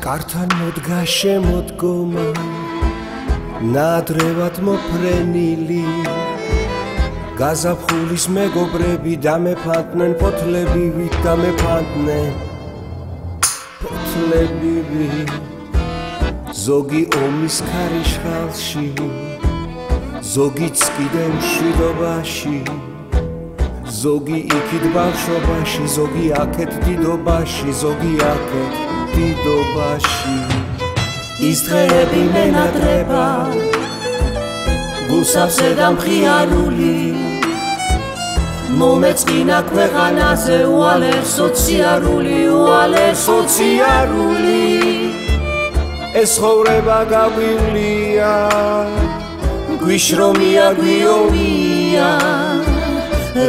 კართან მოდგა შემოდგომა ნადრევად მოფრენილი გაზაფხულის მეგობრები დამეფანტნენ ფოთლებივით დამეფანტნენ ფოთლებივით ზოგი ომის ქარიშხალში ზოგიც კიდე მშვიდობაში ზოგი იქით ბავშვობაში ზოგი აქეთ დიდობაში ზოგი აქეთ დიდობაში ის დღეები მენატრება გულსავსე და მხიარული მომეწყინა ქვეყანაზე უალერ სოციალური ეს ცხოვრება გაგვივლია გვიშრომია გვიომია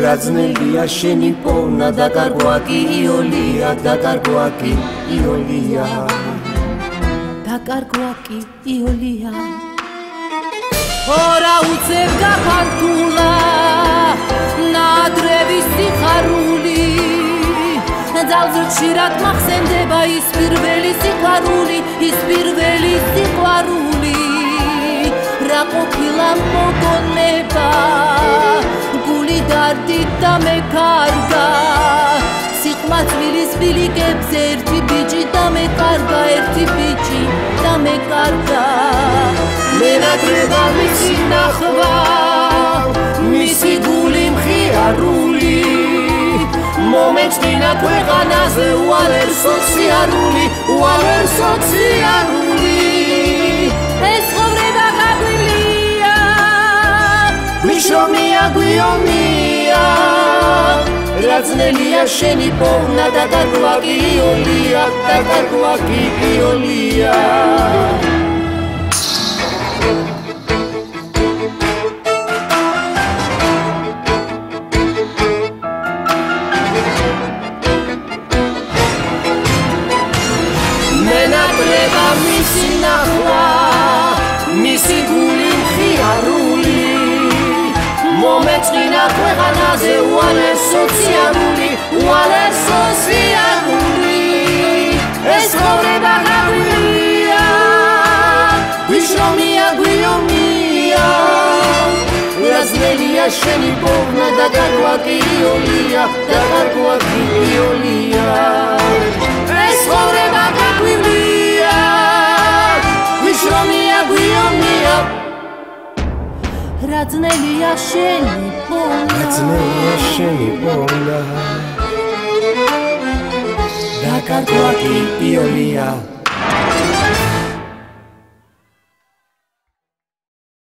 რაძნელია შენი პოვნა დაკარგვა კი იოლია დაკარგვა კი იოლია დაკარგვა კი იოლია ორა უცებ გაფართულა ნადრევის სიხარული ძალზე ხშირად მახსენდება ის პირველი სიყვარული რა ყოფილა მოგონება გული დარდით დამეკარგა სიყმაწვილის ბილიკებს ერთი ბიჭი დამეკარგა მენატრება მისი ნახვა მისი გული მხიარული მომეწყინა ქვეყანაზე უალერ სოციალური ეს ცხოვრება გაგვივლია გვიშრომია გვიომია რაძნელია შენი პოვნა დაკარგვა კი იოლია მენატრება მისი ნახვა მისი გული მხიარული მომეწყინა ქვეყანაზე უალერ სოციალური ეს ცხოვრება გაგვივლია გვიშრომია გვიომია რაძნელია შენი პოვნა დაკარგვა კი იოლია ეს ცხოვრება გაგვივლია გვიშრომია გვიომია რაძნელია შენი პოვნა დაკარგვა კი იოლია